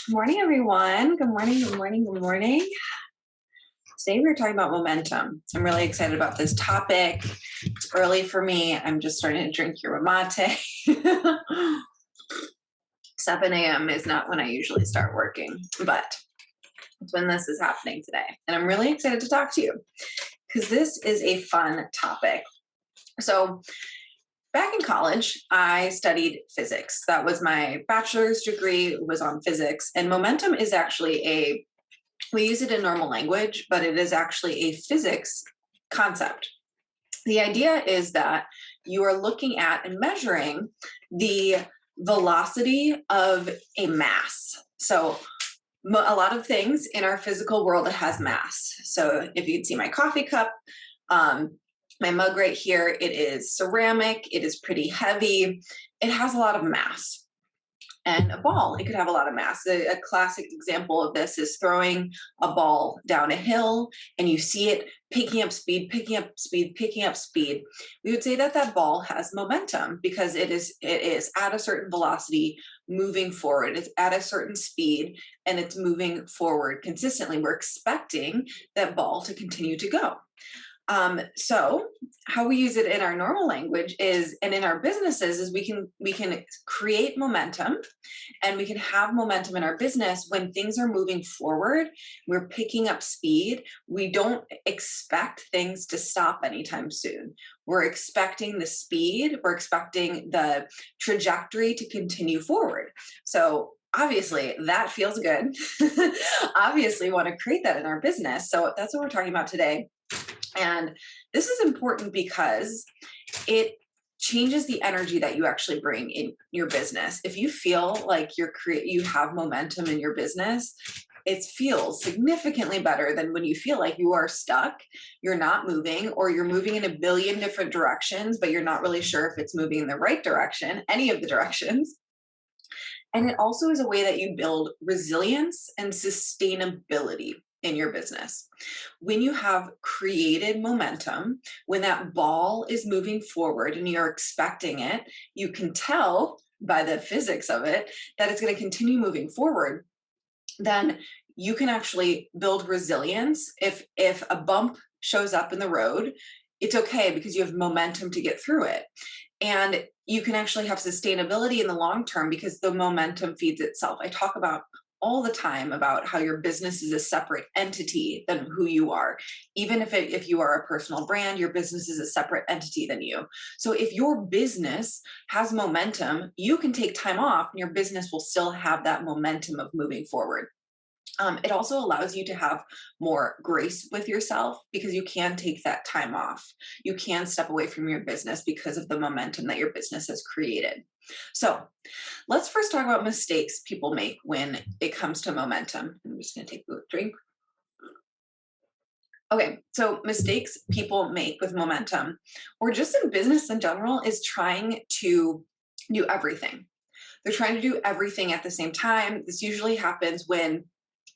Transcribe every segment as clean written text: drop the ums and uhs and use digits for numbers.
Good morning, everyone. Good morning, good morning, good morning. Today we're talking about momentum. I'm really excited about this topic. It's early for me. I'm just starting to drink yerba mate. 7 a.m. is not when I usually start working, but it's when this is happening today. And I'm really excited to talk to you because this is a fun topic. So, back in college, I studied physics. That was my bachelor's degree, was on physics. And momentum is actually we use it in normal language, but it is actually a physics concept. The idea is that you are looking at and measuring the velocity of a mass. So a lot of things in our physical world has mass. So if you can see my coffee cup, my mug right here, it is ceramic, it is pretty heavy, it has a lot of mass. And a ball, it could have a lot of mass. A classic example of this is throwing a ball down a hill and you see it picking up speed, picking up speed, picking up speed. We would say that that ball has momentum because it is at a certain velocity moving forward. It's at a certain speed and it's moving forward consistently. We're expecting that ball to continue to go. So how we use it in our normal language is, and in our businesses, is we can create momentum, and we can have momentum in our business when things are moving forward. We're picking up speed. We don't expect things to stop anytime soon. We're expecting the speed. We're expecting the trajectory to continue forward. So obviously that feels good. Obviously, we want to create that in our business. So that's what we're talking about today. And this is important because it changes the energy that you actually bring in your business. If you feel like you have momentum in your business, it feels significantly better than when you feel like you are stuck, you're not moving, or you're moving in a billion different directions, but you're not really sure if it's moving in the right direction, any of the directions. And it also is a way that you build resilience and sustainability in your business. When you have created momentum, when that ball is moving forward and you're expecting it, you can tell by the physics of it that it's going to continue moving forward. Then you can actually build resilience. If a bump shows up in the road, it's okay because you have momentum to get through it. And you can actually have sustainability in the long term because the momentum feeds itself. I talk about all the time about how your business is a separate entity than who you are. Even if you are a personal brand, your business is a separate entity than you. So if your business has momentum, you can take time off and your business will still have that momentum of moving forward. It also allows you to have more grace with yourself because you can take that time off. You can step away from your business because of the momentum that your business has created. So let's first talk about mistakes people make when it comes to momentum. I'm just going to take a drink. Okay, so mistakes people make with momentum, or just in business in general, is trying to do everything. They're trying to do everything at the same time. This usually happens when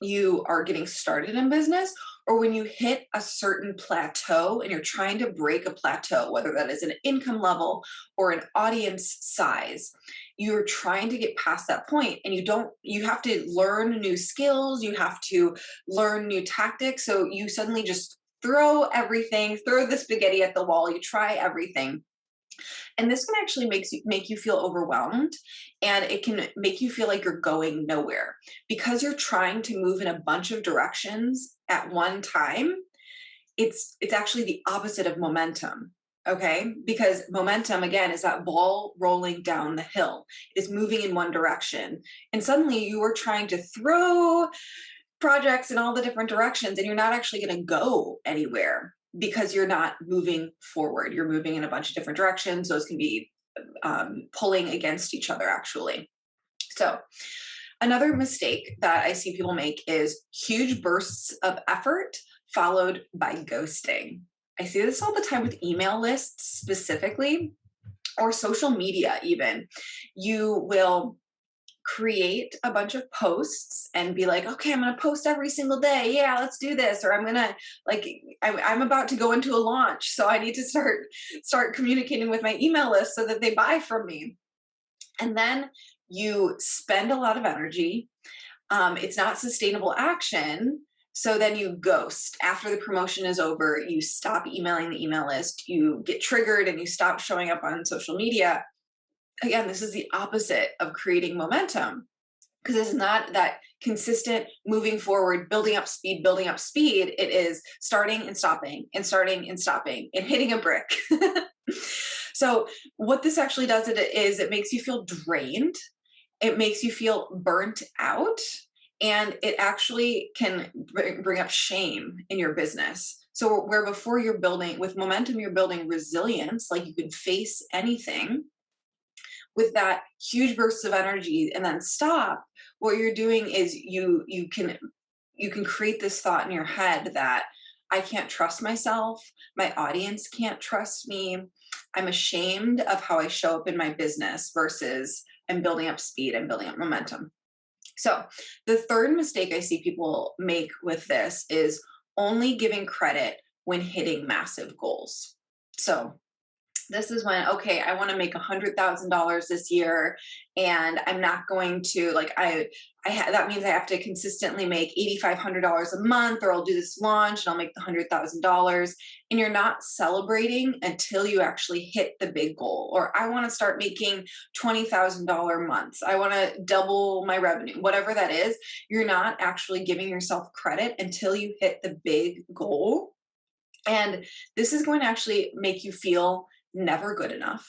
you are getting started in business or when you hit a certain plateau and you're trying to break a plateau, whether that is an income level or an audience size. You're trying to get past that point and you have to learn new skills, you have to learn new tactics. So you suddenly just throw the spaghetti at the wall, you try everything. And this can actually make you feel overwhelmed, and it can make you feel like you're going nowhere because you're trying to move in a bunch of directions at one time. It's actually the opposite of momentum. Okay, because momentum again is that ball rolling down the hill. It is moving in one direction, and suddenly you are trying to throw projects in all the different directions, and you're not actually going to go anywhere because you're not moving forward. You're moving in a bunch of different directions. Those can be pulling against each other, actually. So another mistake that I see people make is huge bursts of effort followed by ghosting. I see this all the time with email lists specifically, or social media even. You will create a bunch of posts and be like, okay, I'm going to post every single day. Yeah, let's do this. Or I'm going to I'm about to go into a launch. So I need to start communicating with my email list so that they buy from me. And then you spend a lot of energy It's not sustainable action. So then you ghost. After the promotion is over, you stop emailing the email list, you get triggered and you stop showing up on social media. Again, this is the opposite of creating momentum, because it's not that consistent moving forward, building up speed, building up speed. It is starting and stopping and starting and stopping and hitting a brick. So what this actually does is it makes you feel drained. It makes you feel burnt out, and it actually can bring up shame in your business. So where before you're building with momentum, you're building resilience, like you can face anything with that huge bursts of energy and then stop. What you're doing is you can create this thought in your head that I can't trust myself, my audience can't trust me, I'm ashamed of how I show up in my business, versus I'm building up speed and building up momentum. So the third mistake I see people make with this is only giving credit when hitting massive goals. So this is when, okay, I want to make $100,000 this year, and I'm not going to that means I have to consistently make $8,500 a month, or I'll do this launch and I'll make the $100,000. And you're not celebrating until you actually hit the big goal. Or I want to start making $20,000 months. I want to double my revenue, whatever that is. You're not actually giving yourself credit until you hit the big goal. And this is going to actually make you feel never good enough.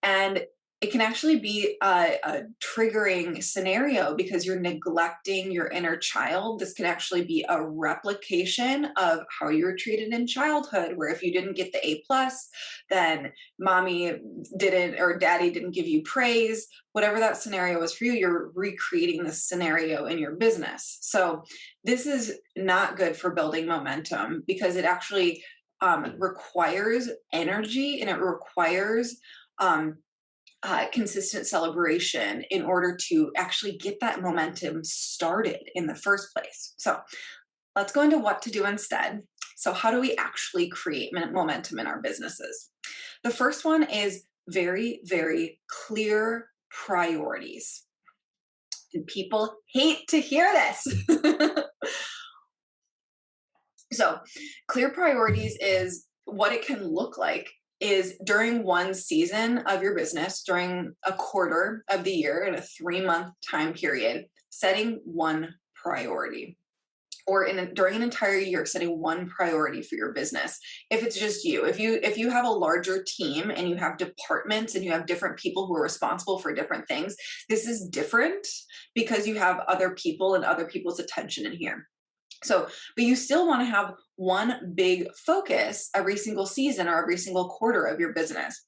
And it can actually be a triggering scenario because you're neglecting your inner child. This can actually be a replication of how you were treated in childhood, where if you didn't get the A+, then mommy didn't or daddy didn't give you praise. Whatever that scenario was for you, you're recreating this scenario in your business. So this is not good for building momentum, because it actually requires energy, and it requires consistent celebration in order to actually get that momentum started in the first place. So let's go into what to do instead. So how do we actually create momentum in our businesses? The first one is very, very clear priorities. And people hate to hear this. So clear priorities is what it can look like is during one season of your business, during a quarter of the year, in a 3-month time period, setting one priority. Or during an entire year, setting one priority for your business. If it's just you, if you have a larger team and you have departments and you have different people who are responsible for different things, this is different because you have other people and other people's attention in here. So, but you still want to have one big focus every single season or every single quarter of your business.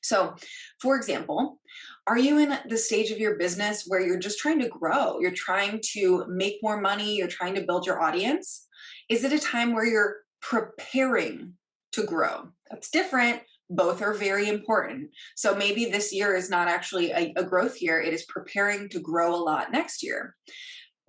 So, for example, are you in the stage of your business where you're just trying to grow? You're trying to make more money. You're trying to build your audience. Is it a time where you're preparing to grow? That's different. Both are very important. So maybe this year is not actually a growth year. It is preparing to grow a lot next year.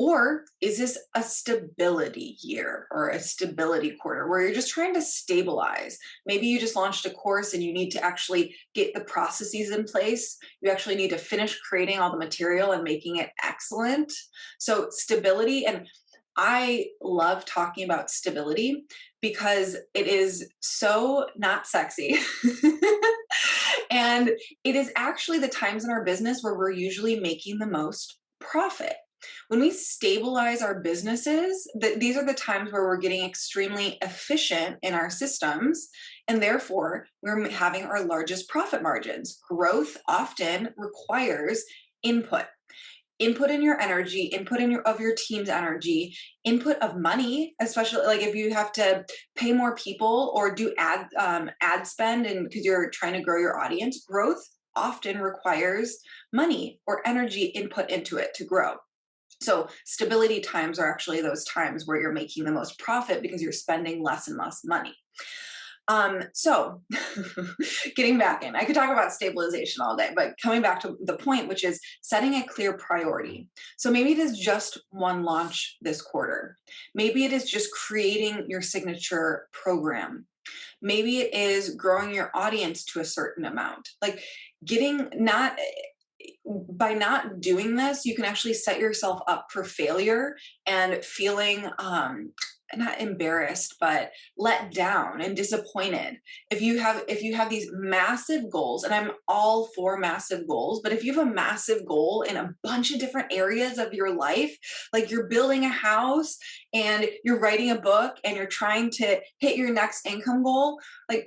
Or is this a stability year or a stability quarter where you're just trying to stabilize? Maybe you just launched a course and you need to actually get the processes in place. You actually need to finish creating all the material and making it excellent. So stability, and I love talking about stability because it is so not sexy. And it is actually the times in our business where we're usually making the most profit. When we stabilize our businesses, these are the times where we're getting extremely efficient in our systems, and therefore we're having our largest profit margins. Growth often requires input in your energy, input of your team's energy, input of money, especially like if you have to pay more people or do ad spend, and because you're trying to grow your audience. Growth often requires money or energy input into it to grow. So stability times are actually those times where you're making the most profit because you're spending less and less money. So getting back in, I could talk about stabilization all day, but coming back to the point, which is setting a clear priority. So maybe it is just one launch this quarter. Maybe it is just creating your signature program. Maybe it is growing your audience to a certain amount, like by not doing this, you can actually set yourself up for failure and feeling not embarrassed, but let down and disappointed. If you have these massive goals, and I'm all for massive goals, but if you have a massive goal in a bunch of different areas of your life, like you're building a house and you're writing a book and you're trying to hit your next income goal, like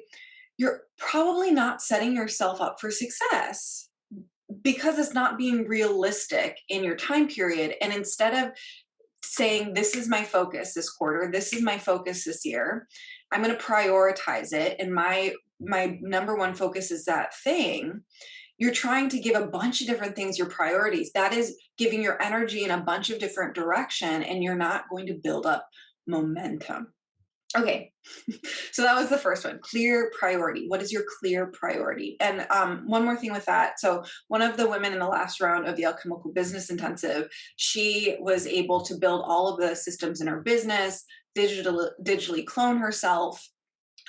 you're probably not setting yourself up for success because it's not being realistic in your time period. And instead of saying, this is my focus this quarter, this is my focus this year, I'm going to prioritize it, and my number one focus is that thing, you're trying to give a bunch of different things your priorities. That is giving your energy in a bunch of different direction, and you're not going to build up momentum. Okay, so that was the first one, clear priority. What is your clear priority? And one more thing with that. So one of the women in the last round of the Alchemical Business Intensive, she was able to build all of the systems in her business, digitally clone herself,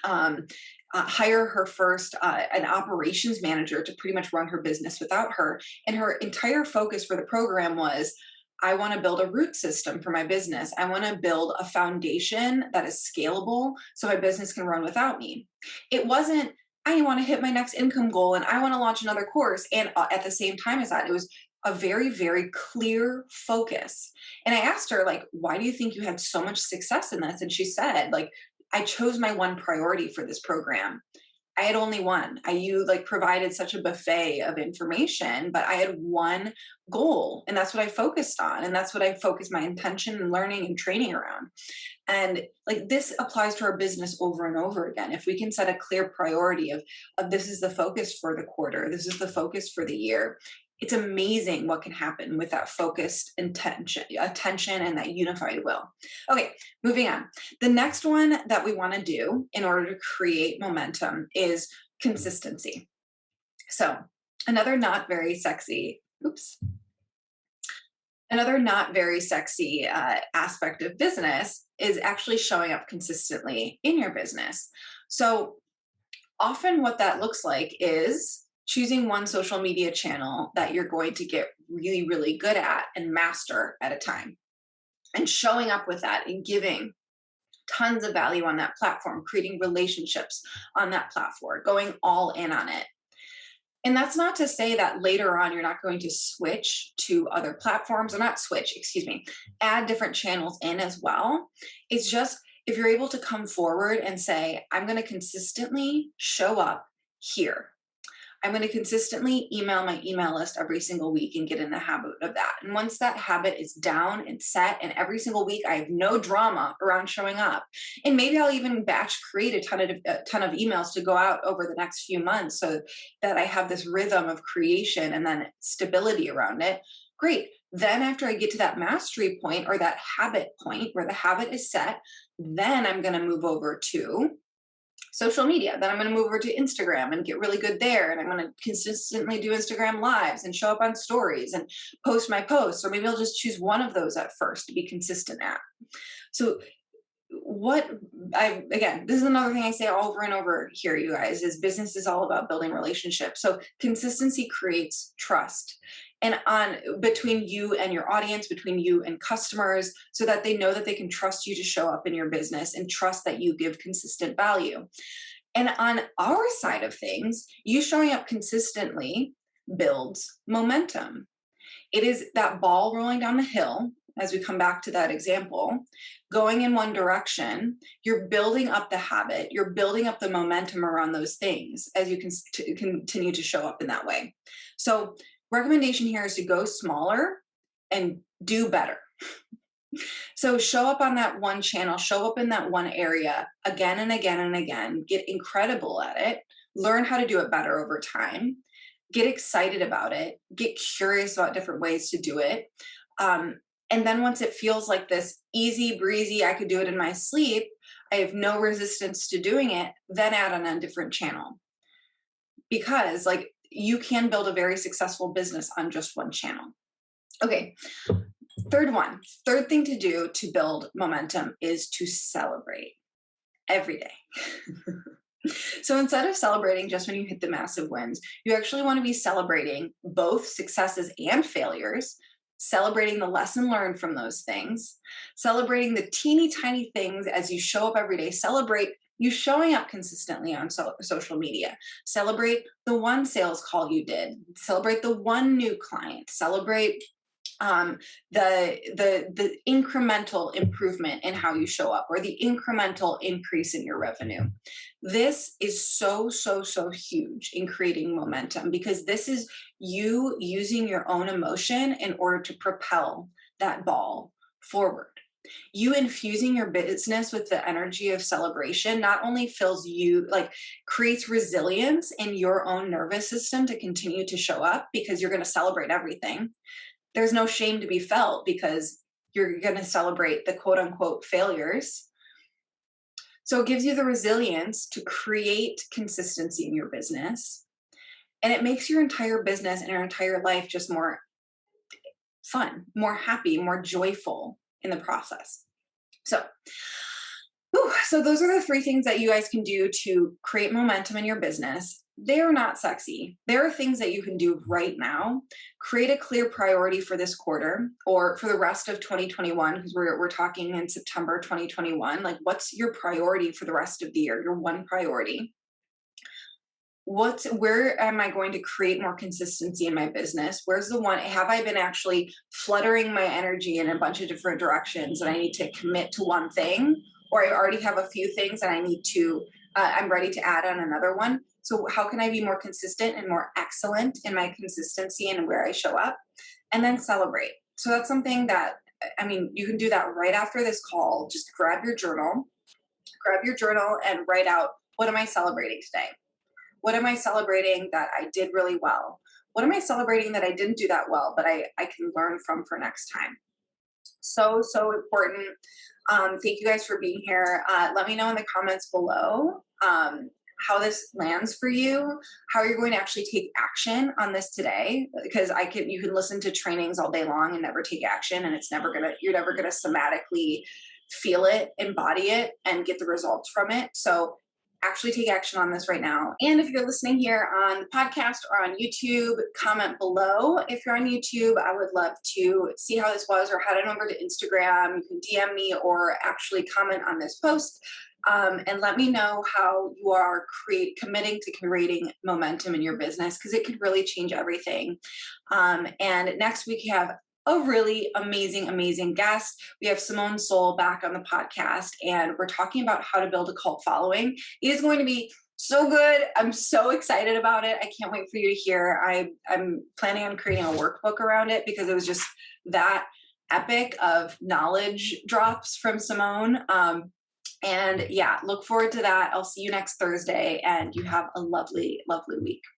hire her first an operations manager to pretty much run her business without her. And her entire focus for the program was, I want to build a root system for my business. I want to build a foundation that is scalable so my business can run without me. It wasn't, I want to hit my next income goal and I want to launch another course. And at the same time as that, it was a very, very clear focus. And I asked her, like, why do you think you had so much success in this? And she said, like, I chose my one priority for this program. I had only one. You like provided such a buffet of information, but I had one goal, and that's what I focused on. And that's what I focused my intention and learning and training around. And like this applies to our business over and over again. If we can set a clear priority of this is the focus for the quarter, this is the focus for the year, it's amazing what can happen with that focused attention and that unified will. Okay, moving on. The next one that we want to do in order to create momentum is consistency. So another not very sexy aspect of business is actually showing up consistently in your business. So often what that looks like is choosing one social media channel that you're going to get really, really good at and master at a time, and showing up with that and giving tons of value on that platform, creating relationships on that platform, going all in on it. And that's not to say that later on you're not going to switch to other platforms, or not switch, excuse me, add different channels in as well. It's just if you're able to come forward and say, I'm going to consistently show up here. I'm going to consistently email my email list every single week and get in the habit of that. And once that habit is down and set, and every single week I have no drama around showing up, and maybe I'll even batch create a ton of emails to go out over the next few months so that I have this rhythm of creation and then stability around it. Great. Then after I get to that mastery point or that habit point where the habit is set, then I'm going to move over to social media. Then I'm going to move over to Instagram and get really good there. And I'm going to consistently do Instagram lives and show up on stories and post my posts, or maybe I'll just choose one of those at first to be consistent at. So again, this is another thing I say over and over here, you guys, is business is all about building relationships. So consistency creates trust, and between you and your audience, between you and customers, so that they know that they can trust you to show up in your business and trust that you give consistent value. And on our side of things, you showing up consistently builds momentum. It is that ball rolling down the hill, as we come back to that example, going in one direction. You're building up the habit, you're building up the momentum around those things as you can continue to show up in that way. So recommendation here is to go smaller and do better. So show up on that one channel, show up in that one area again and again and again, get incredible at it, learn how to do it better over time, get excited about it, get curious about different ways to do it. And then once it feels like this easy breezy, I could do it in my sleep, I have no resistance to doing it, then add on a different channel. Because like you can build a very successful business on just one channel. Okay, third thing to do to build momentum is to celebrate every day. So instead of celebrating just when you hit the massive wins, you actually want to be celebrating both successes and failures, celebrating the lesson learned from those things, celebrating the teeny tiny things as you show up every day. Celebrate you showing up consistently on social media. Celebrate the one sales call you did. Celebrate the one new client. Celebrate the incremental improvement in how you show up, or the incremental increase in your revenue. This is so huge in creating momentum, because this is you using your own emotion in order to propel that ball forward. You infusing your business with the energy of celebration not only fills you, like, creates resilience in your own nervous system to continue to show up, because you're going to celebrate everything. There's no shame to be felt because you're going to celebrate the quote unquote failures. So it gives you the resilience to create consistency in your business. And it makes your entire business and your entire life just more fun, more happy, more joyful in the process. So those are the 3 things that you guys can do to create momentum in your business. They are not sexy. There are things that you can do right now. Create a clear priority for this quarter, or for the rest of 2021, because we're talking in September 2021. Like, what's your priority for the rest of the year? Your one priority. Where am I going to create more consistency in my business? Where's the one, have I been actually fluttering my energy in a bunch of different directions and I need to commit to one thing? Or I already have a few things and I need to, I'm ready to add on another one. So how can I be more consistent and more excellent in my consistency and where I show up? And then celebrate. So that's something that, I mean, you can do that right after this call. Just grab your journal and write out, what am I celebrating today? What am I celebrating that I did really well? What am I celebrating that I didn't do that well, but I can learn from for next time? So important. Thank you guys for being here. Let me know in the comments below how this lands for you, how you're going to actually take action on this today, because you can listen to trainings all day long and never take action, and you're never gonna somatically feel it, embody it, and get the results from it. So actually take action on this right now. And if you're listening here on the podcast or on YouTube, comment below. If you're on YouTube, I would love to see how this was, or head on over to Instagram. You can DM me or actually comment on this post, and let me know how you are committing to creating momentum in your business, because it could really change everything. And next week, we have a really amazing guest. We have Simone Soul back on the podcast, and we're talking about how to build a cult following. It is going to be so good. I'm so excited about it. I can't wait for you to hear. I'm planning on creating a workbook around it, because it was just that epic of knowledge drops from Simone. And yeah, look forward to that. I'll see you next Thursday, and you have a lovely week.